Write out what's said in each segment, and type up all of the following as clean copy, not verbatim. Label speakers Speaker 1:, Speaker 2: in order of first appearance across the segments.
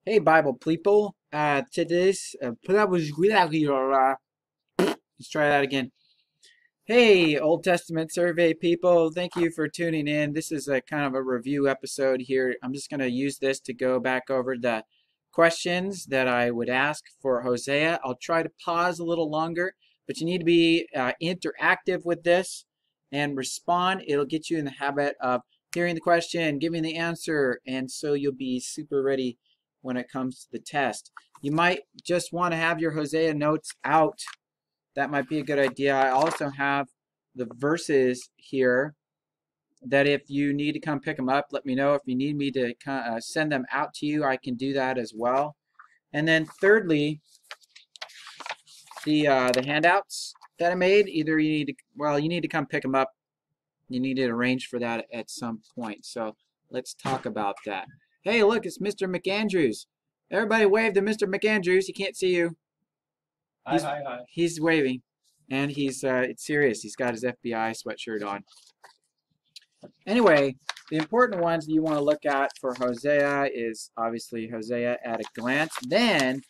Speaker 1: Hey, Bible people. Let's try that again. Hey, Old Testament survey people. Thank you for tuning in. This is a kind of a review episode here. I'm just going to use this to go back over the questions that I would ask for Hosea. I'll try to pause a little longer, but you need to be interactive with this and respond. It'll get you in the habit of hearing the question, giving the answer, and so you'll be super ready when it comes to the test. You might just want to have your Hosea notes out. That might be a good idea. I also have the verses here that if you need to come pick them up, let me know. If you need me to send them out to you, I can do that as well. And then thirdly, the handouts that I made, either you need to come pick them up. You need to arrange for that at some point. So let's talk about that. Hey, look, it's Mr. McAndrews. Everybody wave to Mr. McAndrews. He can't see you.
Speaker 2: Hi, hi, hi.
Speaker 1: He's waving, and it's serious. He's got his FBI sweatshirt on. Anyway, the important ones that you want to look at for Hosea is obviously Hosea at a glance. Then,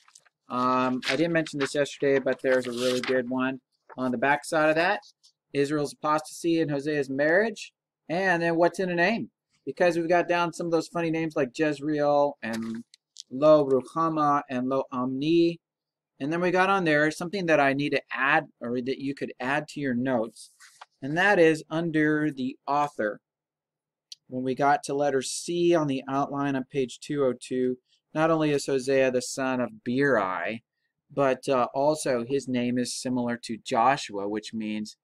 Speaker 1: I didn't mention this yesterday, but there's a really good one on the back side of that. Israel's apostasy and Hosea's marriage, and then what's in a name. Because we've got down some of those funny names like Jezreel and Lo Ruchama and Lo Amni. And then we got on there something that I need to add, or that you could add to your notes, and that is under the author. When we got to letter C on the outline on page 202, not only is Hosea the son of Beeri, but also his name is similar to Joshua, which means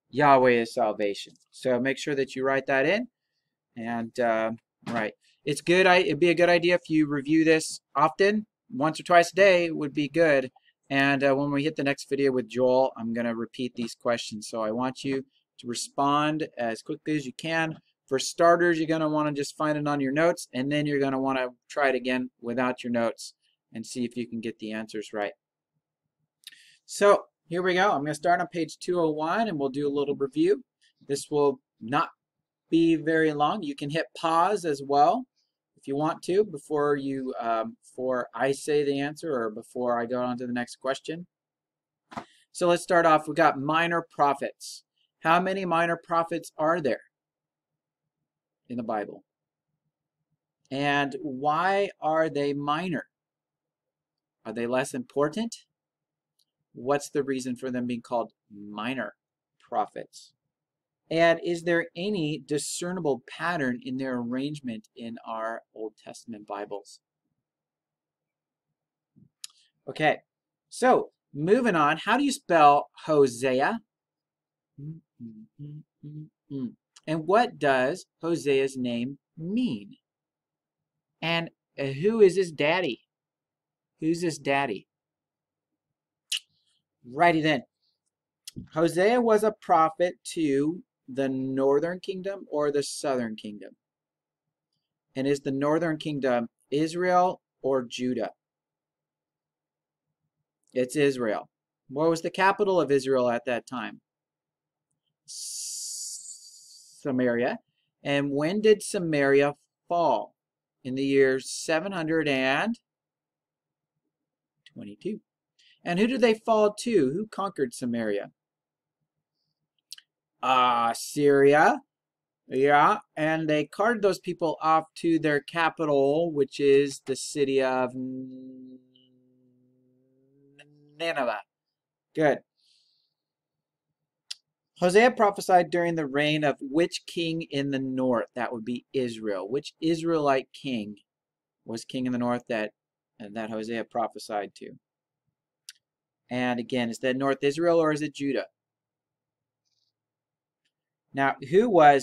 Speaker 1: Yahweh is salvation. So make sure that you write that in. And right, it's good. It'd be a good idea if you review this often. Once or twice a day would be good. And when we hit the next video with Joel, I'm going to repeat these questions. So I want you to respond as quickly as you can. For starters, you're going to want to just find it on your notes, and then you're going to want to try it again without your notes and see if you can get the answers right. So here we go. I'm going to start on page 201, and we'll do a little review. This will not be very long. You can hit pause as well if you want to before I say the answer or before I go on to the next question. So let's start off. We've got minor prophets. How many minor prophets are there in the Bible? And why are they minor? Are they less important? What's the reason for them being called minor prophets? And is there any discernible pattern in their arrangement in our Old Testament Bibles? Okay, so moving on. How do you spell Hosea? And what does Hosea's name mean? And who is his daddy? Who's his daddy? Righty then. Hosea was a prophet to the northern kingdom or the southern kingdom? And is the northern kingdom Israel or Judah? It's Israel. What was the capital of Israel at that time? Samaria. And when did Samaria fall? In the year 722. And who did they fall to? Who conquered Samaria? Syria. Yeah, and they carted those people off to their capital, which is the city of Nineveh. Good. Hosea prophesied during the reign of which king in the north? That would be Israel. Which Israelite king was king in the north that Hosea prophesied to? And again, is that North Israel or is it Judah? Now, who were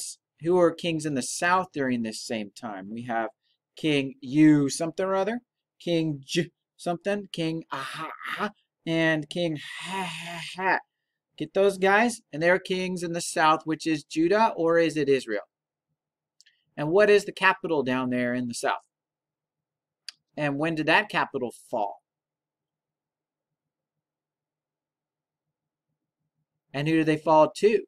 Speaker 1: kings in the south during this same time? We have King U something or other, King J something, King Aha, and King Ha. Get those guys? And they're kings in the south, which is Judah, or is it Israel? And what is the capital down there in the south? And when did that capital fall? And who did they fall to?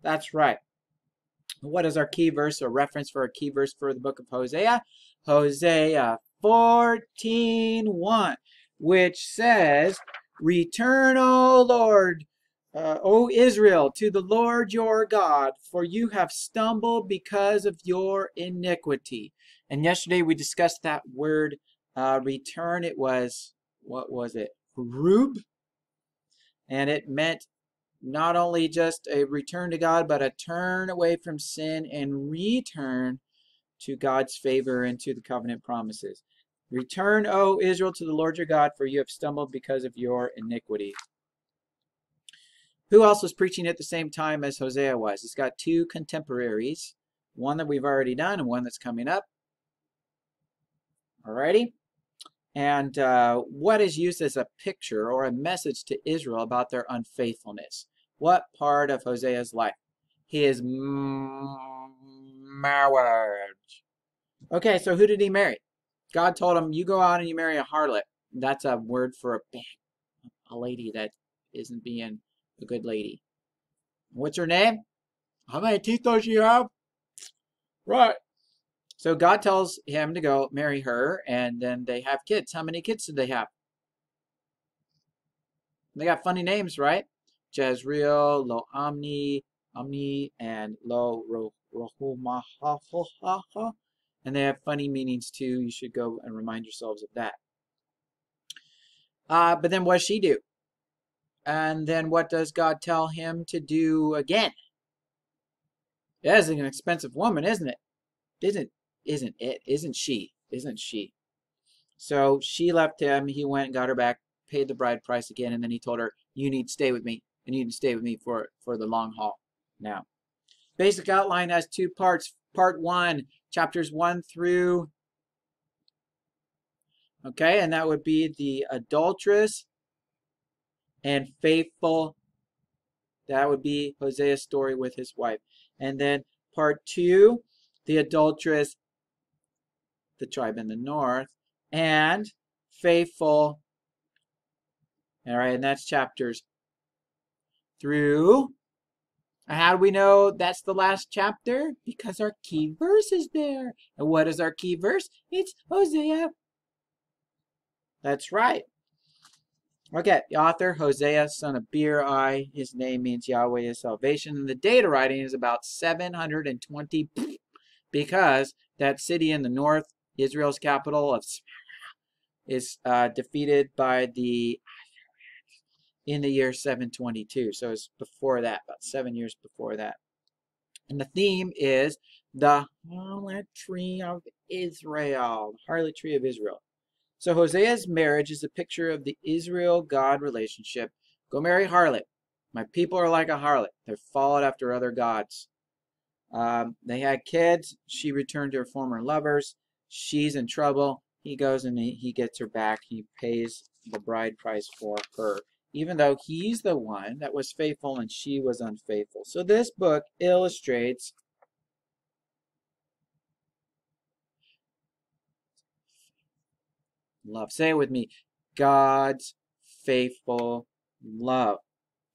Speaker 1: That's right. What is our key verse or reference for a key verse for the book of Hosea? Hosea 14:1, which says, "Return, O Lord, O Israel, to the Lord your God, for you have stumbled because of your iniquity." And yesterday we discussed that word return. It was, what was it? Rub. And it meant not only just a return to God, but a turn away from sin and return to God's favor and to the covenant promises. Return, O Israel, to the Lord your God, for you have stumbled because of your iniquity. Who else was preaching at the same time as Hosea was? It's got two contemporaries, one that we've already done and one that's coming up. Alrighty? And what is used as a picture or a message to Israel about their unfaithfulness? What part of Hosea's life? His marriage. Okay, so who did he marry? God told him, you go out and you marry a harlot. That's a word for a lady that isn't being a good lady. What's her name? How many teeth does she have? Right. So God tells him to go marry her, and then they have kids. How many kids did they have? They got funny names, right? Jezreel, Lo Amni, and Lo Rohumahahohaha. And they have funny meanings too. You should go and remind yourselves of that. But then what does she do? And then what does God tell him to do again? That is an expensive woman, isn't it? Isn't she? So she left him. He went and got her back, paid the bride price again, and then he told her, you need to stay with me. And you need to stay with me for the long haul. Now, basic outline has two parts. Part 1, chapters 1 through, okay, and that would be the adulteress and faithful. That would be Hosea's story with his wife. And then part 2, the adulteress, the tribe in the north, and faithful. All right, and that's chapters through. How do we know that's the last chapter? Because our key verse is there. And what is our key verse? It's Hosea. That's right. Okay, the author, Hosea, son of Beeri. His name means Yahweh is salvation. And the date of writing is about 720 because that city in the north, Israel's capital of is defeated by the in the year 722. So it's before that, about 7 years before that. And the theme is the harlotry of Israel. The harlotry of Israel. So Hosea's marriage is a picture of the Israel-God relationship. Go marry harlot. My people are like a harlot. They're followed after other gods. They had kids. She returned to her former lovers. She's in trouble. He goes and he gets her back. He pays the bride price for her, even though he's the one that was faithful and she was unfaithful. So this book illustrates love. Say it with me. God's faithful love.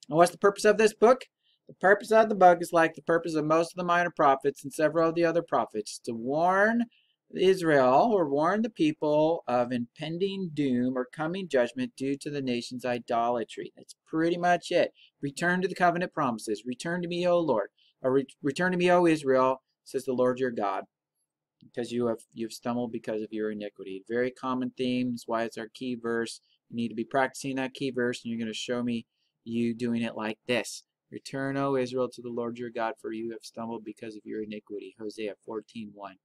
Speaker 1: And what's the purpose of this book? The purpose of the book is like the purpose of most of the minor prophets and several of the other prophets, to warn Israel or warn the people of impending doom or coming judgment due to the nation's idolatry. That's pretty much it. Return to the covenant promises. Return to me, O Lord. Or return to me, O Israel, says the Lord your God, because you've stumbled because of your iniquity. Very common themes, why it's our key verse. You need to be practicing that key verse, and you're going to show me you doing it like this. Return, O Israel, to the Lord your God, for you have stumbled because of your iniquity. Hosea 14:1.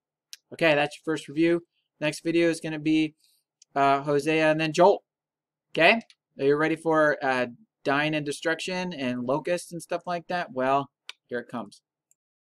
Speaker 1: Okay, that's your first review. Next video is going to be Hosea and then Joel. Okay? Are you ready for dying and destruction and locusts and stuff like that? Well, here it comes.